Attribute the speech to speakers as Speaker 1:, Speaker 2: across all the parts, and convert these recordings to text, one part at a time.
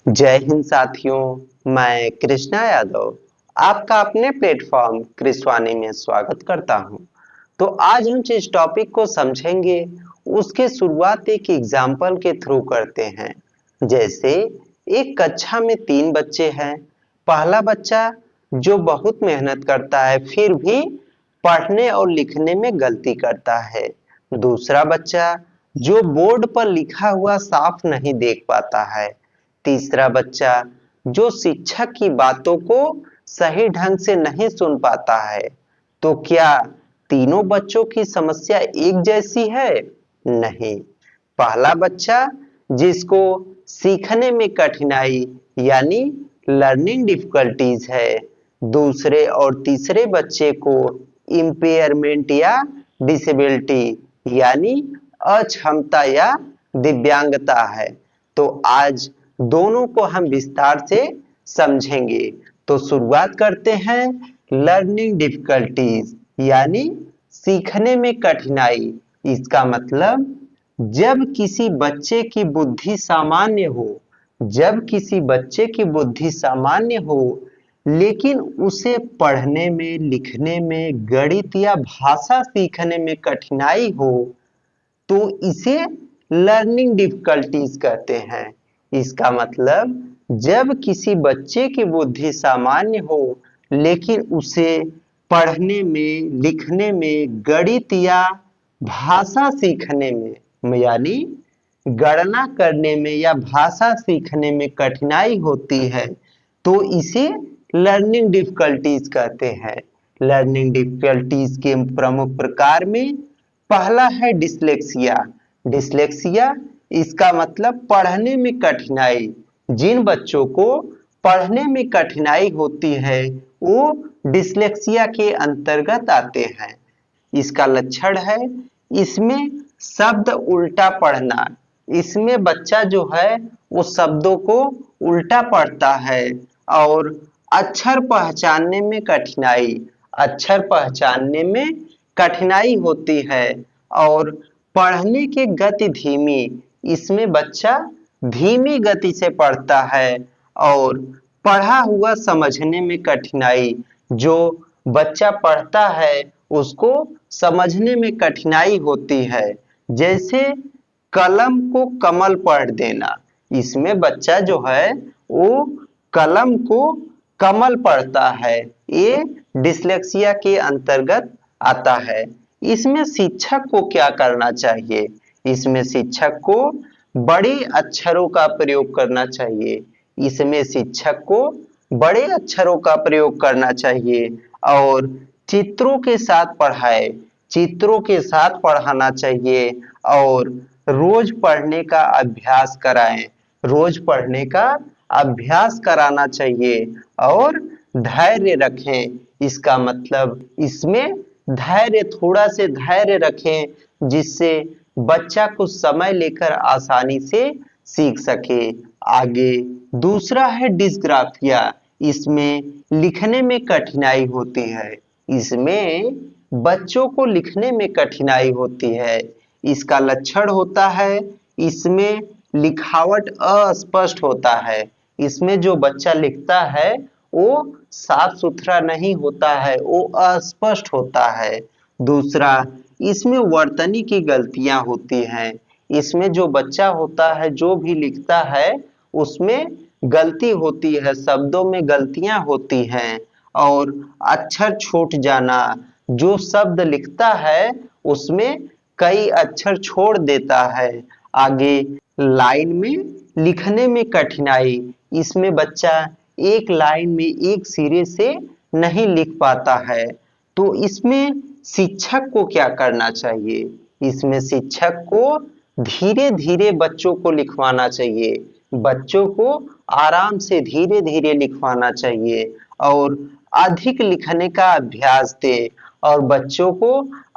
Speaker 1: जय हिंद साथियों, मैं कृष्णा यादव आपका अपने प्लेटफॉर्म कृष्णवाणी में स्वागत करता हूं। तो आज हम जिस टॉपिक को समझेंगे उसके शुरुआत एक एग्जाम्पल के थ्रू करते हैं। जैसे एक कक्षा में 3 बच्चे हैं। पहला बच्चा जो बहुत मेहनत करता है फिर भी पढ़ने और लिखने में गलती करता है। दूसरा बच्चा जो बोर्ड पर लिखा हुआ साफ नहीं देख पाता है। तीसरा बच्चा जो शिक्षक की बातों को सही ढंग से नहीं सुन पाता है। तो क्या तीनों बच्चों की समस्या एक जैसी है? नहीं। पहला बच्चा जिसको सीखने में कठिनाई यानी लर्निंग डिफिकल्टीज है। दूसरे और तीसरे बच्चे को इम्पेयरमेंट या डिसेबिलिटी यानी अक्षमता या दिव्यांगता है। तो आज दोनों को हम विस्तार से समझेंगे। तो शुरुआत करते हैं लर्निंग डिफिकल्टीज यानी सीखने में कठिनाई। इसका मतलब जब किसी बच्चे की बुद्धि सामान्य हो, जब किसी बच्चे की बुद्धि सामान्य हो लेकिन उसे पढ़ने में, लिखने में, गणित या भाषा सीखने में कठिनाई हो तो इसे लर्निंग डिफिकल्टीज कहते हैं। इसका मतलब जब किसी बच्चे की बुद्धि सामान्य हो लेकिन उसे पढ़ने में, लिखने में, गणित या भाषा सीखने में यानी गणना करने में या भाषा सीखने में कठिनाई होती है तो इसे लर्निंग डिफिकल्टीज कहते हैं। लर्निंग डिफिकल्टीज के प्रमुख प्रकार में पहला है डिसलेक्सिया। डिसलेक्सिया इसका मतलब पढ़ने में कठिनाई। जिन बच्चों को पढ़ने में कठिनाई होती है वो डिसलेक्सिया के अंतर्गत आते हैं। इसका लक्षण है इसमें शब्द उल्टा पढ़ना। इसमें बच्चा जो है वो शब्दों को उल्टा पढ़ता है और अक्षर पहचानने में कठिनाई, अक्षर पहचानने में कठिनाई होती है और पढ़ने की गति धीमी। इसमें बच्चा धीमी गति से पढ़ता है और पढ़ा हुआ समझने में कठिनाई। जो बच्चा पढ़ता है उसको समझने में कठिनाई होती है। जैसे कलम को कमल पढ़ देना। इसमें बच्चा जो है वो कलम को कमल पढ़ता है। ये डिसलेक्सिया के अंतर्गत आता है। इसमें शिक्षक को क्या करना चाहिए? इसमें शिक्षक को बड़े अक्षरों का प्रयोग करना चाहिए। इसमें शिक्षक को बड़े अक्षरों का प्रयोग करना चाहिए और चित्रों के साथ पढ़ाए, चित्रों के साथ पढ़ाना चाहिए और रोज पढ़ने का अभ्यास कराएं, रोज पढ़ने का अभ्यास कराना चाहिए और धैर्य रखें। इसका मतलब इसमें धैर्य, थोड़ा से धैर्य रखें जिससे बच्चा कुछ समय लेकर आसानी से सीख सके। आगे दूसरा है डिस्ग्राफिया। इसमें लिखने में कठिनाई होती है। इसमें बच्चों को लिखने में कठिनाई होती है। इसका लक्षण होता है इसमें लिखावट अस्पष्ट होता है। इसमें जो बच्चा लिखता है वो साफ सुथरा नहीं होता है, वो अस्पष्ट होता है। दूसरा, इसमें वर्तनी की गलतियां होती हैं। इसमें जो बच्चा होता है, जो भी लिखता है उसमें गलती होती है, शब्दों में गलतियां होती हैं और अक्षर छूट जाना। जो शब्द लिखता है उसमें कई अक्षर छोड़ देता है। आगे लाइन में लिखने में कठिनाई। इसमें बच्चा एक लाइन में एक सिरे से नहीं लिख पाता है। तो इसमें शिक्षक को क्या करना चाहिए? इसमें शिक्षक को धीरे धीरे बच्चों को लिखवाना चाहिए। बच्चों को आराम से धीरे धीरे लिखवाना चाहिए और अधिक लिखने का अभ्यास दे और बच्चों को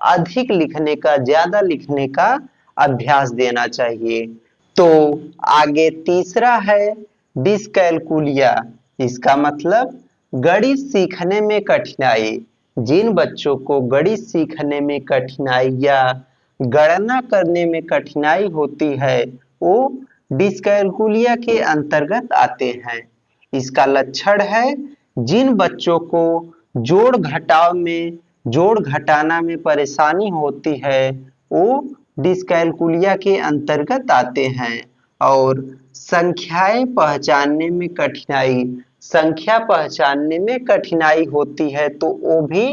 Speaker 1: अधिक लिखने का, ज्यादा लिखने का अभ्यास देना चाहिए। तो आगे तीसरा है डिसकैलकुलिया। इसका मतलब गणित सीखने में कठिनाई। जिन बच्चों को गणित सीखने में कठिनाई या गणना करने में कठिनाई होती है वो डिस्कैलकुलिया के अंतर्गत आते हैं। इसका लक्षण है जिन बच्चों को जोड़ घटाना में परेशानी होती है वो डिस्कैलकुलिया के अंतर्गत आते हैं। और संख्या पहचानने में कठिनाई होती है तो वो भी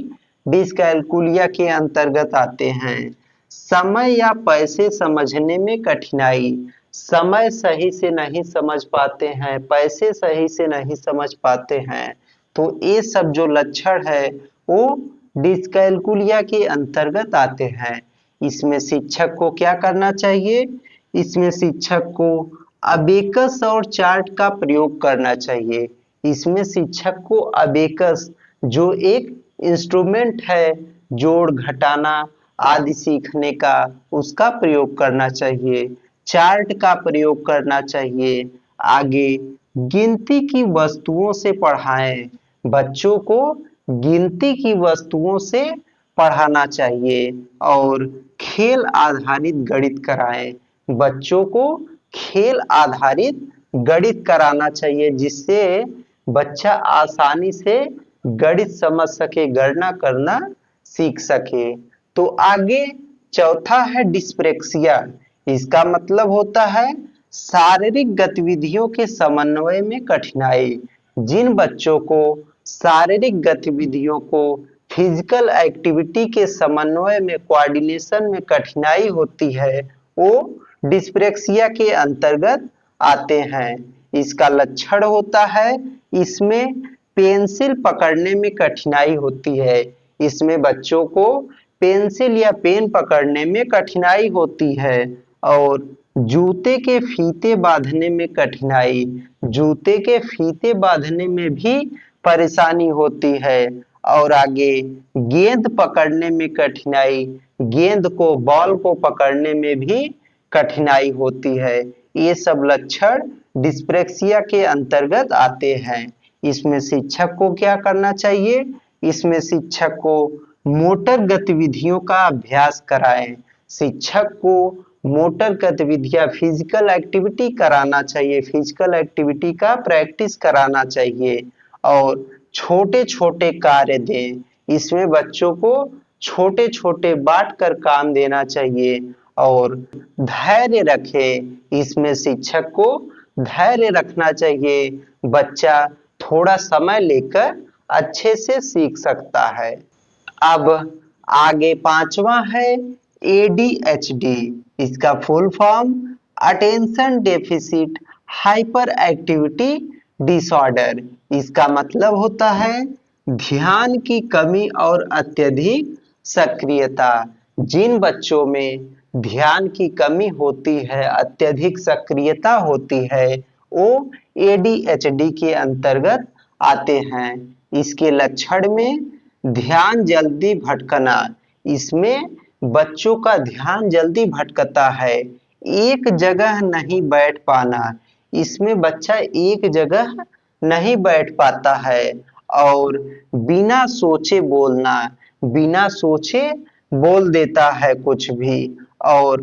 Speaker 1: डिस्कैलकुलिया के अंतर्गत आते हैं। समय या पैसे समझने में कठिनाई, समय सही से नहीं समझ पाते हैं, पैसे सही से नहीं समझ पाते हैं, तो ये सब जो लक्षण है वो डिस्कैलकुलिया के अंतर्गत आते हैं। इसमें शिक्षक को क्या करना चाहिए? इसमें शिक्षक को अबेकस और चार्ट का प्रयोग करना चाहिए। इसमें शिक्षक को अबेकस जो एक इंस्ट्रूमेंट है जोड़ घटाना आदि सीखने का, उसका प्रयोग करना चाहिए। चार्ट का प्रयोग करना चाहिए। आगे गिनती की वस्तुओं से पढ़ाएं। बच्चों को गिनती की वस्तुओं से पढ़ाना चाहिए। और खेल आधारित गणित कराएं। बच्चों को खेल आधारित गणित कराना चाहिए जिससे बच्चा आसानी से गणित समझ सके, गणना करना सीख सके। तो आगे चौथा है डिस्प्रेक्सिया। इसका मतलब होता है शारीरिक गतिविधियों के समन्वय में कठिनाई। जिन बच्चों को शारीरिक गतिविधियों को फिजिकल एक्टिविटी के समन्वय में कोऑर्डिनेशन में कठिनाई होती है वो डिस्प्रेक्सिया के अंतर्गत आते हैं। इसका लक्षण होता है इसमें पेंसिल पकड़ने में कठिनाई होती है। इसमें बच्चों को पेंसिल या पेन पकड़ने में कठिनाई होती है। और जूते के फीते बांधने में कठिनाई, जूते के फीते बांधने में भी परेशानी होती है। और आगे गेंद पकड़ने में कठिनाई, गेंद को बॉल को पकड़ने में भी कठिनाई होती है। ये सब लक्षण डिस्प्रेक्सिया के अंतर्गत आते हैं। इसमें शिक्षक को क्या करना चाहिए? इसमें शिक्षक को मोटर गतिविधियों का अभ्यास कराएं। शिक्षक को मोटर गतिविधियां फिजिकल एक्टिविटी कराना चाहिए, फिजिकल एक्टिविटी का प्रैक्टिस कराना चाहिए। और छोटे छोटे कार्य दें। इसमें बच्चों को छोटे छोटे बांट कर काम देना चाहिए। और धैर्य रखें। इसमें शिक्षक को धैर्य रखना चाहिए। बच्चा थोड़ा समय लेकर अच्छे से सीख सकता है। अब आगे पांचवा है ADHD। इसका full form attention deficit hyper activity disorder. इसका मतलब होता है ध्यान की कमी और अत्यधिक सक्रियता। जिन बच्चों में ध्यान की कमी होती है, अत्यधिक सक्रियता होती है, वो ADHD के अंतर्गत आते हैं। इसके लक्षण में ध्यान जल्दी भटकना। इसमें बच्चों का ध्यान जल्दी भटकता है। एक जगह नहीं बैठ पाना। इसमें बच्चा एक जगह नहीं बैठ पाता है। और बिना सोचे बोलना, बिना सोचे बोल देता है कुछ भी। और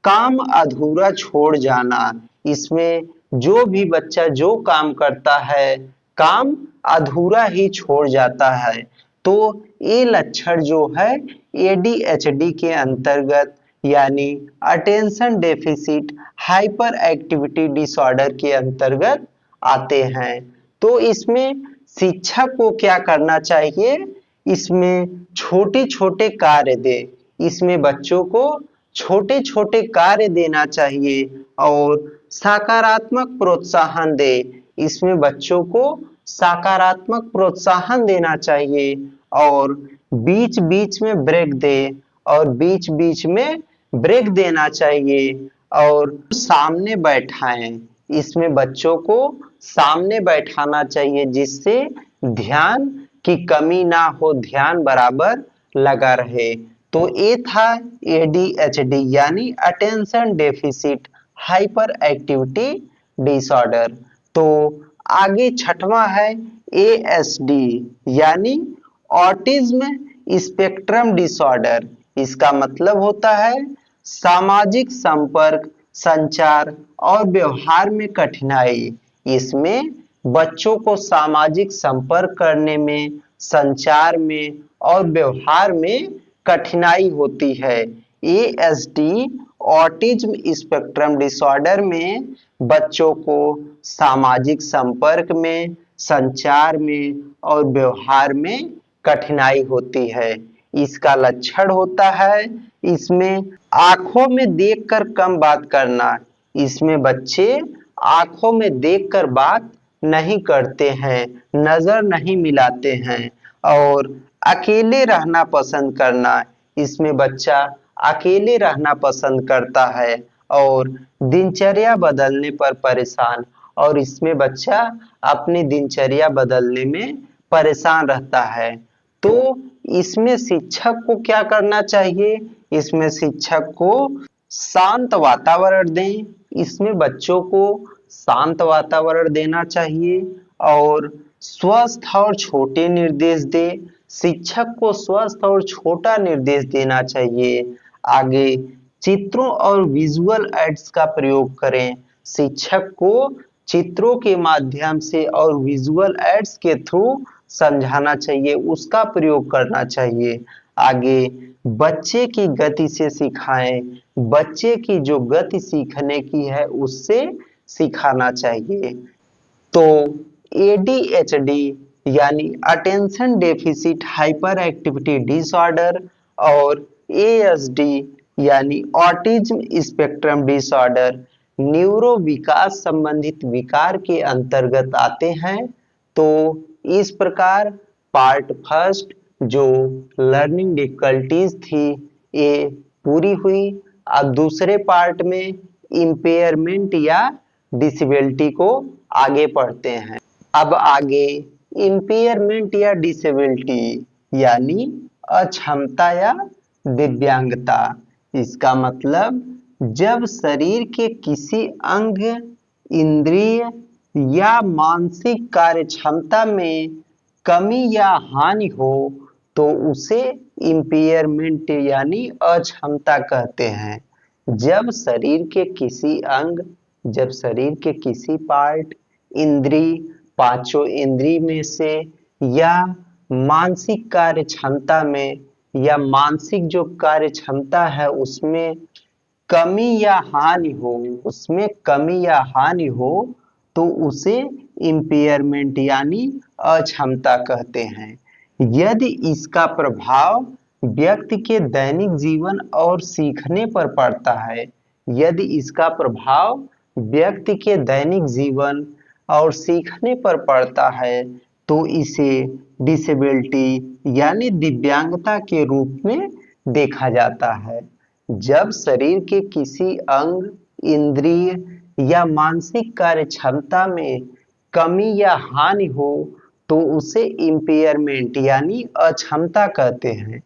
Speaker 1: काम अधूरा छोड़ जाना। इसमें जो भी बच्चा जो काम करता है काम अधूरा ही छोड़ जाता है। तो ये लक्षण जो है ADHD के अंतर्गत यानी attention deficit hyper activity disorder के अंतर्गत आते हैं। तो इसमें शिक्षक को क्या करना चाहिए? इसमें छोटे छोटे कार्य दे। इसमें बच्चों को छोटे छोटे कार्य देना चाहिए और सकारात्मक प्रोत्साहन दे। इसमें बच्चों को सकारात्मक प्रोत्साहन देना चाहिए और बीच बीच में ब्रेक दे और बीच बीच में ब्रेक देना चाहिए। और सामने बैठाएं। इसमें बच्चों को सामने बैठाना चाहिए जिससे ध्यान की कमी ना हो, ध्यान बराबर लगा रहे। तो ये था ADHD यानी attention deficit hyper activity disorder. तो आगे छठवां है ASD यानी ऑटिज्म स्पेक्ट्रम डिसऑर्डर। इसका मतलब होता है सामाजिक संपर्क संचार और व्यवहार में कठिनाई। इसमें बच्चों को सामाजिक संपर्क करने में, संचार में और व्यवहार में कठिनाई होती है। एएसडी ऑटिज्म स्पेक्ट्रम डिसऑर्डर में बच्चों को सामाजिक संपर्क में, संचार में और व्यवहार में कठिनाई होती है। इसका लक्षण होता है इसमें आंखों में देखकर कम बात करना। इसमें बच्चे आंखों में देखकर बात नहीं करते हैं, नजर नहीं मिलाते हैं और अकेले रहना पसंद करना। इसमें बच्चा अकेले रहना पसंद करता है और दिनचर्या बदलने पर परेशान। और इसमें बच्चा अपनी दिनचर्या बदलने में परेशान रहता है। तो इसमें शिक्षक को क्या करना चाहिए? इसमें शिक्षक को शांत वातावरण दें। इसमें बच्चों को शांत वातावरण देना चाहिए और स्वस्थ और छोटे निर्देश दे। शिक्षक को स्वस्थ और छोटा निर्देश देना चाहिए। आगे चित्रों और विजुअल एड्स का प्रयोग करें। शिक्षक को चित्रों के माध्यम से और विजुअल एड्स के थ्रू समझाना चाहिए, उसका प्रयोग करना चाहिए। आगे बच्चे की गति से सिखाएं। बच्चे की जो गति सीखने की है उससे सिखाना चाहिए। तो एडीएचडी यानी attention deficit hyper activity disorder और एएसडी यानी ऑटिज्म स्पेक्ट्रम डिसऑर्डर न्यूरो विकास संबंधित विकार के अंतर्गत आते हैं। तो इस प्रकार पार्ट फर्स्ट जो लर्निंग डिफिकल्टीज थी ये पूरी हुई। अब दूसरे पार्ट में इम्पेयरमेंट या डिसेबिलिटी को आगे पढ़ते हैं। अब आगे इम्पेयरमेंट या डिसेबिलिटी यानी अक्षमता या दिव्यांगता। इसका मतलब जब शरीर के किसी अंग, इंद्रिय या मानसिक कार्य क्षमता में कमी या हानि हो तो उसे इम्पेयरमेंट यानी अक्षमता कहते हैं। जब शरीर के किसी अंग, जब शरीर के किसी पार्ट, इंद्रिय, पांचों इंद्रिय में से या मानसिक कार्य क्षमता में या मानसिक जो कार्य क्षमता है उसमें कमी या हानि हो, उसमें कमी या हानि हो तो उसे इम्पेयरमेंट यानी अक्षमता कहते हैं। यदि इसका प्रभाव व्यक्ति के दैनिक जीवन और सीखने पर पड़ता है, यदि इसका प्रभाव व्यक्ति के दैनिक जीवन और सीखने पर पड़ता है तो इसे डिसेबिलिटी यानी दिव्यांगता के रूप में देखा जाता है। जब शरीर के किसी अंग, इंद्रिय या मानसिक कार्य क्षमता में कमी या हानि हो तो उसे इम्पेयरमेंट यानी अक्षमता कहते हैं।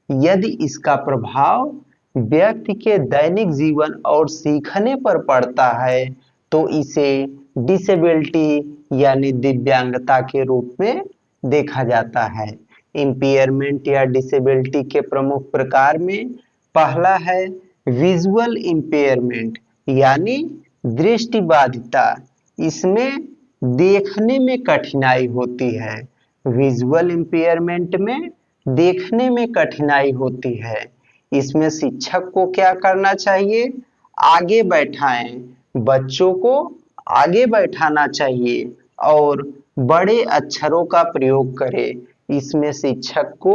Speaker 1: यदि इसका प्रभाव व्यक्ति के दैनिक जीवन और सीखने पर पड़ता है तो इसे डिसेबिलिटी यानी दिव्यांगता के रूप में देखा जाता है। इम्पेयरमेंट या डिसेबिलिटी के प्रमुख प्रकार में पहला है विजुअल इम्पेयरमेंट यानी दृष्टि बाधिता। इसमें देखने में कठिनाई होती है। विजुअल इम्पेयरमेंट में देखने में कठिनाई होती है। इसमें शिक्षक को क्या करना चाहिए? आगे बैठाएं, बच्चों को आगे बैठाना चाहिए और बड़े अक्षरों का प्रयोग करें। इसमें शिक्षक को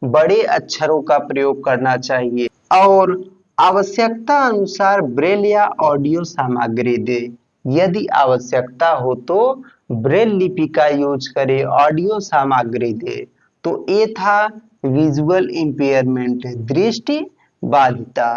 Speaker 1: बड़े अक्षरों का प्रयोग करना चाहिए और आवश्यकता अनुसार ब्रेल या ऑडियो सामग्री दे। यदि आवश्यकता हो तो ब्रेल लिपि का यूज करे, ऑडियो सामग्री दे। तो ये था विजुअल इम्पेयरमेंट, दृष्टि बाधिता।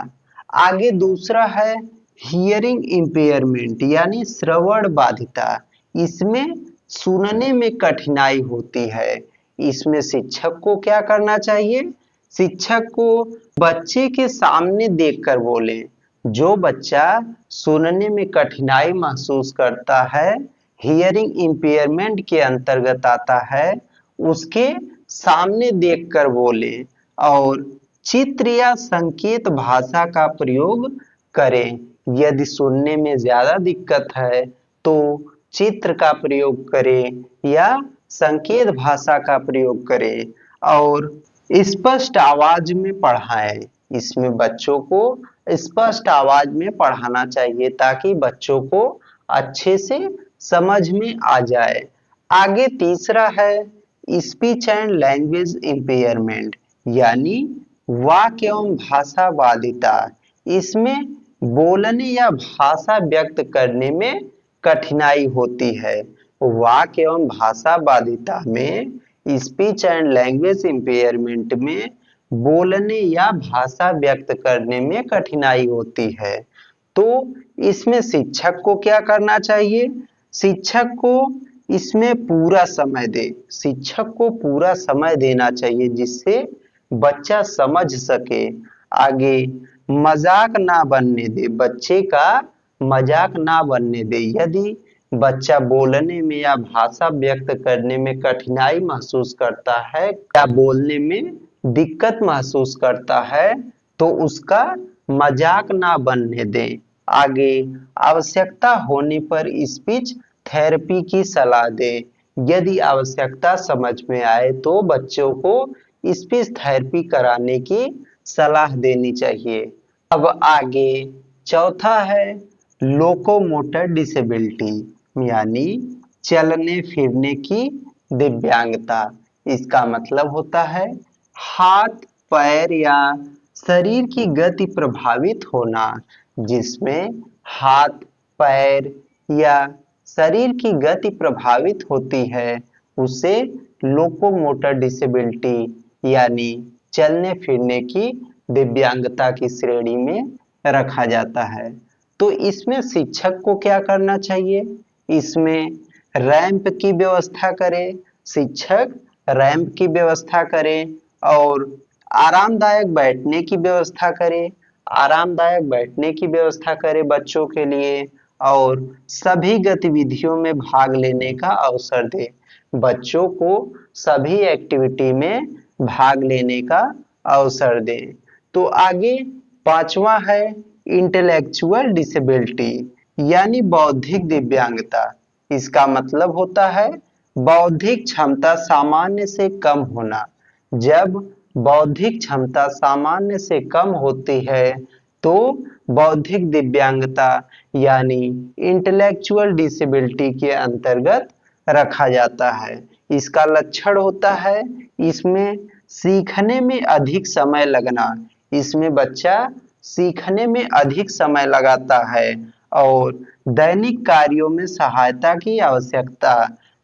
Speaker 1: आगे दूसरा है हियरिंग इम्पेयरमेंट यानी श्रवण बाधिता। इसमें सुनने में कठिनाई होती है। इसमें शिक्षक को क्या करना चाहिए? शिक्षक को बच्चे के सामने देखकर बोले। जो बच्चा सुनने में कठिनाई महसूस करता है, हियरिंग इम्पेयरमेंट के अंतर्गत आता है, उसके सामने देखकर बोले और चित्र या संकेत भाषा का प्रयोग करें। यदि सुनने में ज्यादा दिक्कत है तो चित्र का प्रयोग करें या संकेत भाषा का प्रयोग करें और स्पष्ट आवाज में पढ़ाएं। इसमें बच्चों को स्पष्ट आवाज में पढ़ाना चाहिए ताकि बच्चों को अच्छे से समझ में आ जाए। आगे तीसरा है स्पीच एंड लैंग्वेज इम्पेयरमेंट यानी वाक्य एवं भाषा बाधिता। इसमें बोलने या भाषा व्यक्त करने में कठिनाई होती है। वाक्य एवं भाषा बाधिता में स्पीच एंड लैंग्वेज इम्पेयरमेंट में बोलने या भाषा व्यक्त करने में कठिनाई होती है। तो इसमें शिक्षक को क्या करना चाहिए? शिक्षक को इसमें पूरा समय दे। शिक्षक को पूरा समय देना चाहिए जिससे बच्चा समझ सके। आगे मजाक ना बनने दे, बच्चे का मजाक ना बनने दे। यदि बच्चा बोलने में या भाषा व्यक्त करने में कठिनाई महसूस करता है या बोलने में दिक्कत महसूस करता है तो उसका मजाक ना बनने दें। आगे आवश्यकता होने पर स्पीच थेरेपी की सलाह दें। यदि आवश्यकता समझ में आए तो बच्चों को स्पीच थेरेपी कराने की सलाह देनी चाहिए। अब आगे चौथा है लोकोमोटर डिसेबिलिटी यानी चलने फिरने की दिव्यांगता। इसका मतलब होता है हाथ पैर या शरीर की गति प्रभावित होना। जिसमें हाथ पैर या शरीर की गति प्रभावित होती है उसे लोकोमोटर डिसेबिलिटी यानी चलने फिरने की दिव्यांगता की श्रेणी में रखा जाता है। तो इसमें शिक्षक को क्या करना चाहिए? इसमें रैंप की व्यवस्था करें। शिक्षक रैंप की व्यवस्था करें और आरामदायक बैठने की व्यवस्था करें। आरामदायक बैठने की व्यवस्था करें बच्चों के लिए और सभी गतिविधियों में भाग लेने का अवसर दें। बच्चों को सभी एक्टिविटी में भाग लेने का अवसर दें। तो आगे पांचवा है इंटेलेक्चुअल डिसेबिलिटी यानी बौद्धिक दिव्यांगता। इसका मतलब होता है बौद्धिक क्षमता सामान्य से कम होना। जब बौद्धिक क्षमता सामान्य से कम होती है तो बौद्धिक दिव्यांगता यानी इंटेलेक्चुअल डिसेबिलिटी के अंतर्गत रखा जाता है। इसका लक्षण होता है इसमें सीखने में अधिक समय लगना। इसमें बच्चा सीखने में अधिक समय लगाता है और दैनिक कार्यों में सहायता की आवश्यकता।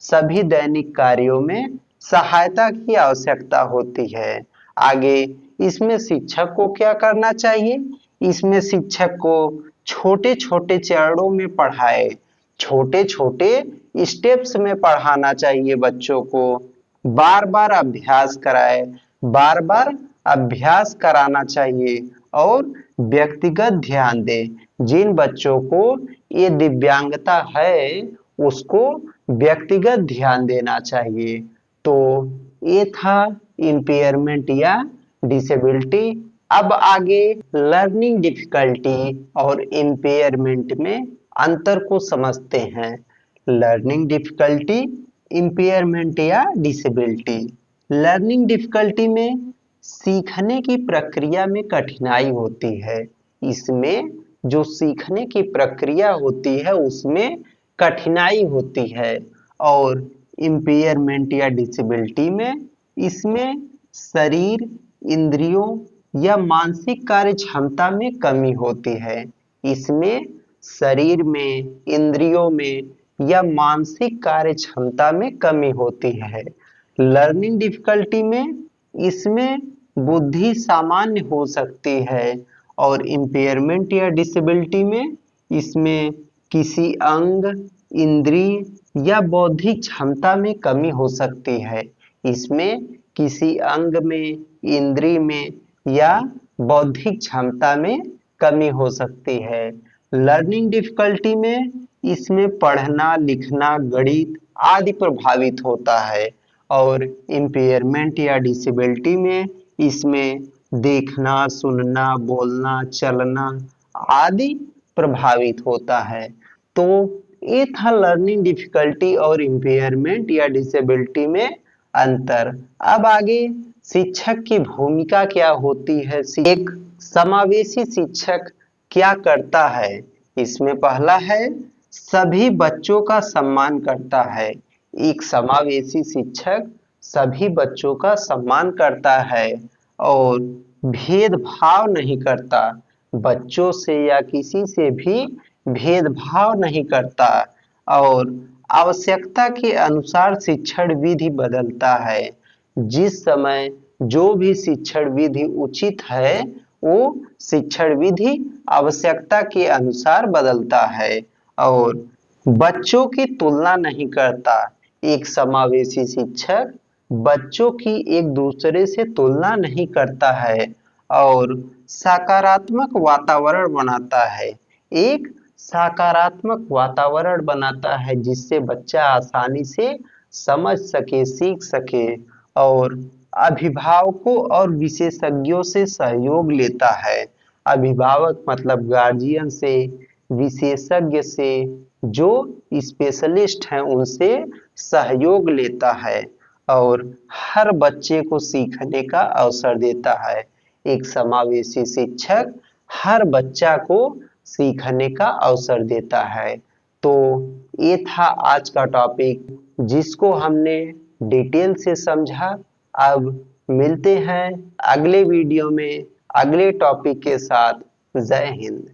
Speaker 1: सभी दैनिक कार्यों में सहायता की आवश्यकता होती है। आगे इसमें शिक्षक को क्या करना चाहिए? इसमें शिक्षक को छोटे छोटे चरणों में पढ़ाए। छोटे छोटे स्टेप्स में पढ़ाना चाहिए बच्चों को। बार बार अभ्यास कराए। बार बार अभ्यास कराना चाहिए और व्यक्तिगत ध्यान दे। जिन बच्चों को ये दिव्यांगता है उसको व्यक्तिगत ध्यान देना चाहिए। तो ये था इम्पेयरमेंट या डिसेबिलिटी। अब आगे लर्निंग डिफिकल्टी और इम्पेयरमेंट में अंतर को समझते हैं। लर्निंग डिफिकल्टी, इम्पेयरमेंट या डिसेबिलिटी। लर्निंग डिफिकल्टी में सीखने की प्रक्रिया में कठिनाई होती है। इसमें जो सीखने की प्रक्रिया होती है उसमें कठिनाई होती है। और इम्पेयरमेंट या डिसेबिलिटी में इसमें शरीर, इंद्रियों या मानसिक कार्य क्षमता में कमी होती है। इसमें शरीर में, इंद्रियों में या मानसिक कार्य क्षमता में कमी होती है। लर्निंग डिफिकल्टी में इसमें बुद्धि सामान्य हो सकती है और इम्पेयरमेंट या डिसेबिलिटी में इसमें किसी अंग, इंद्रिय या बौद्धिक क्षमता में कमी हो सकती है। इसमें किसी अंग में, इंद्रिय में या बौद्धिक क्षमता में कमी हो सकती है। लर्निंग डिफिकल्टी में इसमें पढ़ना, लिखना, गणित आदि प्रभावित होता है और इम्पेयरमेंट या डिसेबिलिटी में इसमें देखना, सुनना, बोलना, चलना आदि प्रभावित होता है। तो ये था लर्निंग डिफिकल्टी और इम्पेयरमेंट या डिसेबिलिटी में अंतर। अब आगे शिक्षक की भूमिका क्या होती है, एक समावेशी शिक्षक क्या करता है। इसमें पहला है सभी बच्चों का सम्मान करता है। एक समावेशी शिक्षक सभी बच्चों का सम्मान करता है और भेदभाव नहीं करता, बच्चों से या किसी से भी भेदभाव नहीं करता और आवश्यकता के अनुसार शिक्षण विधि बदलता है। जिस समय जो भी शिक्षण विधि उचित है वो शिक्षण विधि आवश्यकता के अनुसार बदलता है और बच्चों की तुलना नहीं करता। एक समावेशी शिक्षक बच्चों की एक दूसरे से तुलना नहीं करता है और सकारात्मक वातावरण बनाता है। एक सकारात्मक वातावरण बनाता है जिससे बच्चा आसानी से समझ सके, सीख सके और अभिभावकों और विशेषज्ञों से सहयोग लेता है। अभिभावक मतलब गार्जियन से, विशेषज्ञ से, जो स्पेशलिस्ट हैं उनसे सहयोग लेता है और हर बच्चे को सीखने का अवसर देता है। एक समावेशी शिक्षक हर बच्चा को सीखने का अवसर देता है। तो ये था आज का टॉपिक जिसको हमने डिटेल से समझा। अब मिलते हैं अगले वीडियो में अगले टॉपिक के साथ। जय हिंद।